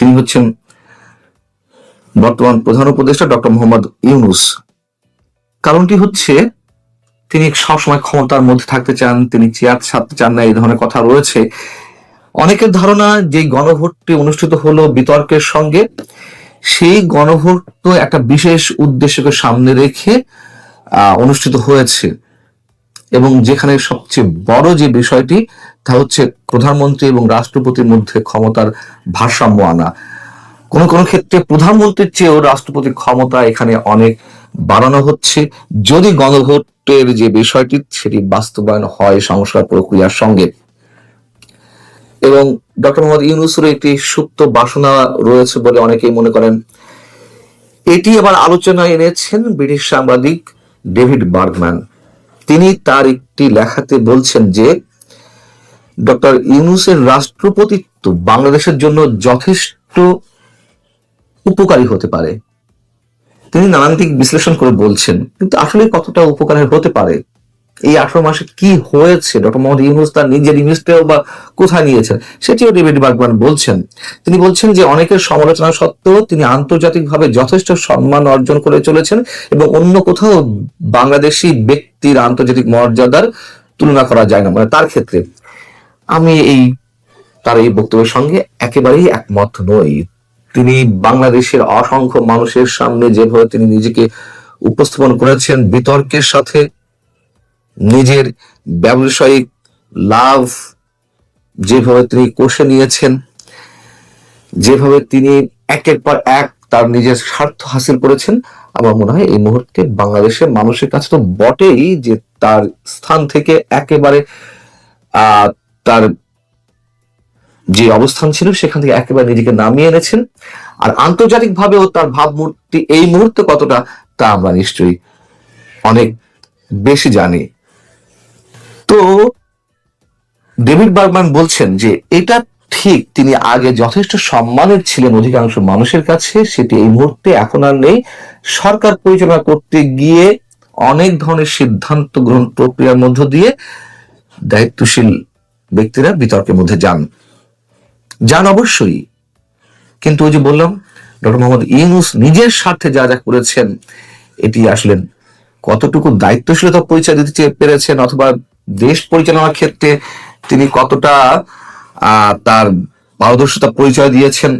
তিনি হচ্ছেন বর্তমান প্রধান উপদেষ্টা ডক্টর মোহাম্মদ ইউনূস। কারণটি হচ্ছে তিনি সবসময় ক্ষমতার মধ্যে থাকতে চান, তিনি চেয়ার ছাড়তে চান না, এই ধরনের কথা রয়েছে। অনেকের ধারণা যে গণভোটটি অনুষ্ঠিত হলো বিতর্কের সঙ্গে, সেই গণভোট তো একটা বিশেষ উদ্দেশ্যকে সামনে রেখে অনুষ্ঠিত হয়েছে, এবং যেখানে সবচেয়ে বড় যে বিষয়টি তা হচ্ছে প্রধানমন্ত্রী এবং রাষ্ট্রপতির মধ্যে ক্ষমতার ভারসাম্য আনা। কোন কোন ক্ষেত্রে প্রধানমন্ত্রীর চেয়েও রাষ্ট্রপতির ক্ষমতা এখানে অনেক বাড়ানো হচ্ছে, যদি গণভোটের যে বিষয়টি সেটি বাস্তবায়ন হয় সংস্কার প্রক্রিয়ার সঙ্গে। এবং ডক্টর মোহাম্মদ ইউনূসের একটি সুপ্ত বাসনা রয়েছে বলে অনেকেই মনে করেন। এটি আবার আলোচনায় এনেছেন ব্রিটিশ সাংবাদিক ডেভিড বার্গম্যান। তিনি তার একটি লেখাতে বলছেন যে ডক্টর ইউনূসের রাষ্ট্রপতিত্ব বাংলাদেশের জন্য যথেষ্ট উপকারী হতে পারে। তিনি নানান দিক বিশ্লেষণ করে বলছেন, কিন্তু আসলে কতটা উপকারী হতে পারে, এই 18 মাসে কি হয়েছে, ডক্টর মোহাম্মদ ইউনূস তার নিজের ইমেজটাও বা কোথায় নিয়েছেন সেটিও ডেভিড বার্গম্যান বলছেন। তিনি বলছেন যে অনেকের সমালোচনা সত্ত্বেও তিনি আন্তর্জাতিকভাবে যথেষ্ট সম্মান অর্জন করে চলেছেন এবং অন্য কোথাও বাংলাদেশি ব্যক্তির আন্তর্জাতিক মর্যাদার তুলনা করা যায় না। মানে তার ক্ষেত্রে আমি তার এই বক্তব্যের সঙ্গে একেবারেই একমত নই। তিনি বাংলাদেশের অসংখ্য মানুষের সামনে যেভাবে তিনি নিজেকে উপস্থাপন করেছেন, বিতর্কের সাথে নিজের ব্যবসায়িক লাভ যেভাবে তিনি কষে নিয়েছেন, যেভাবে তিনি একের পর এক তার নিজের স্বার্থ হাসিল করেছেন, আমার মনে হয় এই মুহূর্তে বাংলাদেশের মানুষের কাছে তো বটেই যে তার স্থান থেকে একেবারে তার যে অবস্থান ছিল সেখান থেকে একেবারে নিজেকে নামিয়ে এনেছেন। আর আন্তর্জাতিক ভাবেও তার ভাবমূর্তি এই মুহূর্তে কতটা তা আমরা নিশ্চয়ই অনেক বেশি জানি। তো ডেভিড বার্গম্যান বলছেন যে এটা ঠিক, তিনি আগে যথেষ্ট সম্মানের ছিলেন অধিকাংশ মানুষের কাছে, সেটি এই মুহূর্তে এখন আর নেই। সরকার পরিচালনা করতে গিয়ে অনেক ধরনের সিদ্ধান্ত গ্রহণ প্রক্রিয়ার মধ্য দিয়ে দায়িত্বশীল ব্যক্তিরা বিতর্কের মধ্যে যান অবশ্যই, কিন্তু ওই যে বললাম ডক্টর মোহাম্মদ ইউনূস নিজের স্বার্থে যা যা করেছেন, এটি আসলে কতটুকু দায়িত্বশীলতা পরিচয় দিতে পেরেছেন, অথবা দেশ পরিচালনার ক্ষেত্রে তিনি কতটা তার পারদর্শিতা পরিচয় দিয়েছেন,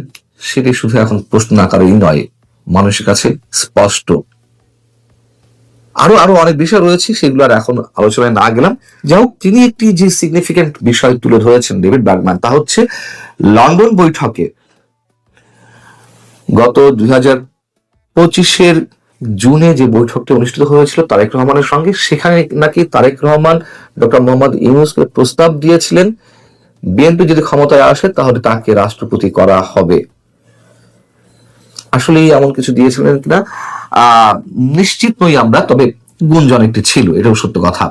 সেটি শুধু এখন প্রশ্ন আকারেই নয়, মানুষের কাছে স্পষ্ট। আরো অনেক বিষয় রয়েছে, সেগুলো আর এখন আলোচনায় না গেলাম। যাই হোক, তিনি একটি যে সিগনিফিকেন্ট বিষয় তুলে ধরেছেন ডেভিড বার্গম্যান, তা হচ্ছে লন্ডন বৈঠকে গত 2025 জুনে যে বৈঠকটি অনুষ্ঠিত হয়েছিল তারেক রহমানের সঙ্গে, সেখানে নাকি তারেক রহমান ডক্টর মোহাম্মদ ইউনূসকে প্রস্তাব দিয়েছিলেন বিএনপি যদি ক্ষমতায় আসে তাহলে তাকে রাষ্ট্রপতি করা হবে। আসলে এমন কিছু দিয়েছিলেন কিনা নিশ্চিত নই আমরা, তবে গুঞ্জন একটি ছিল, এটাও সত্য কথা।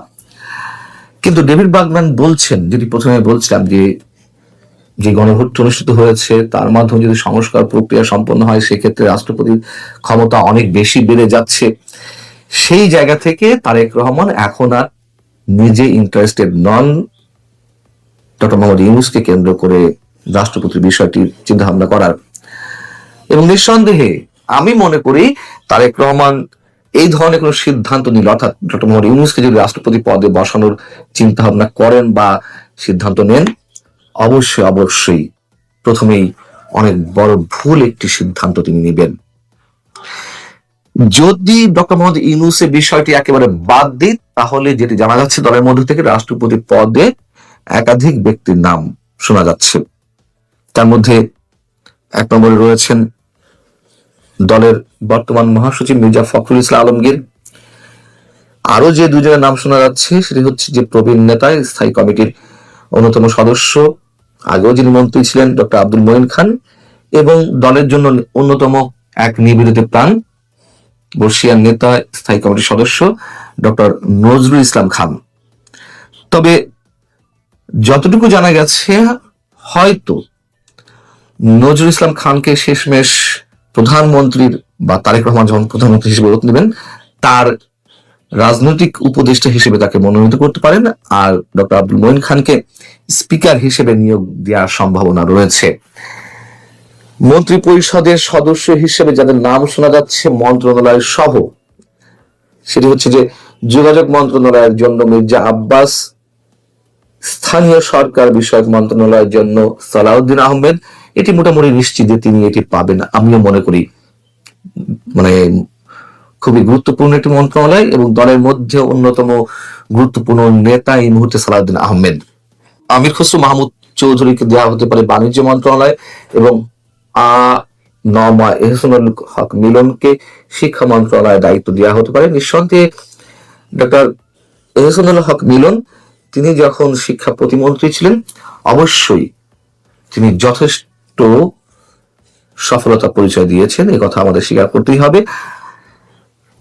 কিন্তু ডেভিড বার্গম্যান বলছেন, যেটি প্রথমে বলছিলাম, যে গণভোট অনুষ্ঠিত হয়েছে তার মাধ্যমে যদি সংস্কার প্রক্রিয়া সম্পন্ন হয় সেক্ষেত্রে রাষ্ট্রপতির ক্ষমতা অনেক বেশি বেড়ে যাচ্ছে। সেই জায়গা থেকে তারেক রহমান এখন আর নিজে ইন্টারেস্টেড নন ডক্টর মোহাম্মদ ইউনূসকে কেন্দ্র করে রাষ্ট্রপতির বিষয়টি চিন্তা ভাবনা করার। এবং নিঃসন্দেহে আমি মনে করি তারেক রহমান এই ধরনের কোন সিদ্ধান্ত নিল, অর্থাৎ ডক্টর মোহাম্মদ ইউনূসকে যদি রাষ্ট্রপতি পদে বসানোর চিন্তা ভাবনা করেন বা সিদ্ধান্ত নেন, অবশ্যই প্রথমেই অনেক বড় ভুল একটি সিদ্ধান্ত তিনি নেবেন। যদি ডক্টর মোহাম্মদ ইউনূসের বিষয়টি একেবারে বাদ দিই, তাহলে যেটি জানা যাচ্ছে দলের মধ্য থেকে রাষ্ট্রপতি পদে একাধিক ব্যক্তির নাম শোনা যাচ্ছে। তার মধ্যে এক নম্বরে রয়েছেন দলের বর্তমান মহাসচিব মির্জা ফখরুল ইসলাম আলমগীর। আরো যে দুজনের নাম শোনা যাচ্ছে সেটি হচ্ছে যে প্রবীণ নেতা, স্থায়ী কমিটির অন্যতম সদস্য, আগেও যিনি মন্ত্রী ছিলেন, ডক্টর আব্দুল মঈন খান, এবং দলের জন্য অন্যতম এক নিবেদিত প্রাণ বর্ষিয়ান নেতা, স্থায়ী কমিটির সদস্য ডক্টর নজরুল ইসলাম খান। তবে যতটুকু জানা গেছে, হয়তো নজরুল ইসলাম খানকে শেষমেশ প্রধানমন্ত্রীর বা তারেক রহমান যখন প্রধানমন্ত্রী হিসেবে ওত নেবেন, তার রাজনৈতিক উপদেষ্টা হিসেবে তাকে মনোনীত করতে পারেন, আর ডক্টর আব্দুল মঈন খানকে স্পিকার হিসেবে নিয়োগ দেওয়ার সম্ভাবনা রয়েছে। মন্ত্রী পরিষদের সদস্য হিসেবে যাদের নাম শোনা যাচ্ছে মন্ত্রণালয় সহ, সেটি হচ্ছে যে যোগাযোগ মন্ত্রণালয়ের জন্য মির্জা আব্বাস, স্থানীয় সরকার বিষয়ক মন্ত্রণালয়ের জন্য সালাউদ্দিন আহমেদ। এটি মোটামুটি নিশ্চিত যে তিনি এটি পাবেন, আমিও মনে করি। মানে খুবই গুরুত্বপূর্ণ একটি মন্ত্রণালয় এবং দলের মধ্যে অন্যতম গুরুত্বপূর্ণ নেতা এই মুহূর্তে সালাউদ্দিন আহমেদ। আমির খসরু মাহমুদ চৌধুরীকে দেওয়া হতে পারে বাণিজ্য মন্ত্রণালয় এবং নমা এহসানুল হক মিলনকে শিক্ষা মন্ত্রণালয়ের দায়িত্ব দেওয়া হতে পারে। নিঃসন্দেহে ডক্টর এহসানুল হক মিলন তিনি যখন শিক্ষা প্রতিমন্ত্রী ছিলেন অবশ্যই তিনি যথেষ্ট সফলতা পরিচয় দিয়েছেন, এই কথা আমাদের স্বীকার করতেই হবে।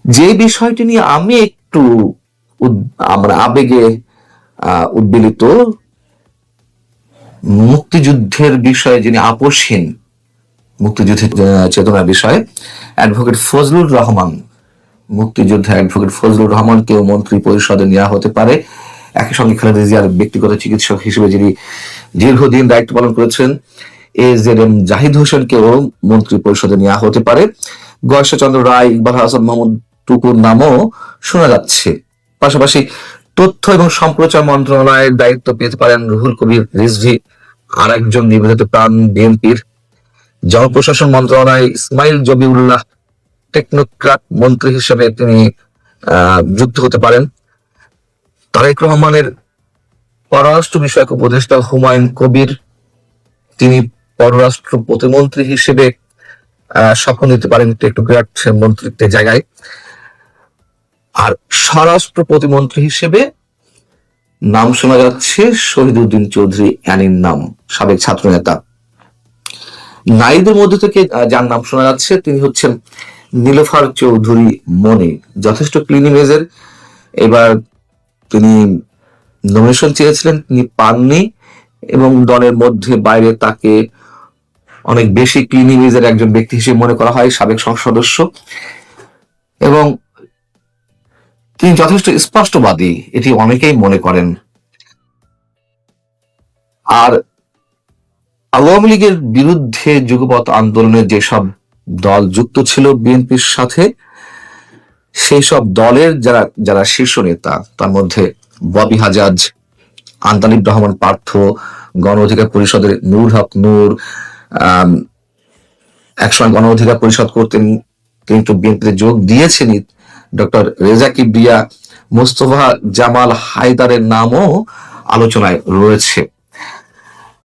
যে বিষয়টি নিয়ে আমি একটু আমরা আবেগে উদ্বেলিত, মুক্তিযুদ্ধের বিষয়ে যিনি আপোষহীন, মুক্তিযুদ্ধের চেতনার বিষয়ে অ্যাডভোকেট ফজলুর রহমান, মুক্তিযোদ্ধা অ্যাডভোকেট ফজলুর রহমানকেও মন্ত্রী পরিষদে নেওয়া হতে পারে। একই সঙ্গে খালেদা জিয়ার ব্যক্তিগত চিকিৎসক হিসেবে যিনি দীর্ঘদিন দায়িত্ব পালন করেছেন AZM জাহিদ হোসেনকেও মন্ত্রী পরিষদে নেওয়া হতে পারে। গয়েশ্বরচন্দ্র রায়, ইকবাল হাসান মাহমুদ টুকুর নামও শোনা যাচ্ছে। পাশাপাশি তথ্য এবং সম্প্রচার মন্ত্রণালয়ের দায়িত্ব পেতে পারেন রুহুল কবির রিজভী, আর একজন নিবেদিত প্রাণ বিএনপির। জনপ্রশাসন মন্ত্রণালয় ইসমাইল জবিউল্লাহ টেকনোক্রাট মন্ত্রী হিসেবে তিনি যুক্ত হতে পারেন। তারেক রহমানের পররাষ্ট্র বিষয়ক উপদেষ্টা হুমায়ুন কবির তিনি পররাষ্ট্র প্রতিমন্ত্রী হিসেবে শপথ নিতে পারেন টেকনোক্রাট মন্ত্রিত্বের জায়গায়। আর স্বরাষ্ট্র প্রতিমন্ত্রী হিসেবে নাম শোনা যাচ্ছে শহীদউদ্দিন চৌধুরী অ্যানির নাম, সাবেক ছাত্র নেতা। নারীদের মধ্যে থেকে যার নাম শোনা যাচ্ছে তিনি হচ্ছেন নীলোফার চৌধুরী মনি, যথেষ্ট ক্লিন ইমেজের। এবার তিনি নমিনেশন চেয়েছিলেন, তিনি পাননি এবং দলের মধ্যে বাইরে তাকে অনেক বেশি ক্লিন ইমেজের একজন ব্যক্তি হিসেবে মনে করা হয়, সাবেক সংসদ সদস্য, এবং তিনি যথেষ্ট স্পষ্টবাদী, এটি অনেকেই মনে করেন। আর আওয়ামী লীগের বিরুদ্ধে যুগপৎ আন্দোলনে যেসব দল যুক্ত ছিল বিএনপির সাথে, সেই সব দলের যারা যারা শীর্ষ নেতা, তার মধ্যে ববি হাজাজ, আন্তালিব রহমান পার্থ, গণ অধিকার পরিষদের নূর হক নূর, একসময় গণ অধিকার পরিষদ করতেন, কিন্তু বিএনপিতে যোগ দিয়েছেন। ডক্টর রেজা কিবরিয়া, মোস্তফা জামাল হায়দারের নামও আলোচনায় রয়েছে।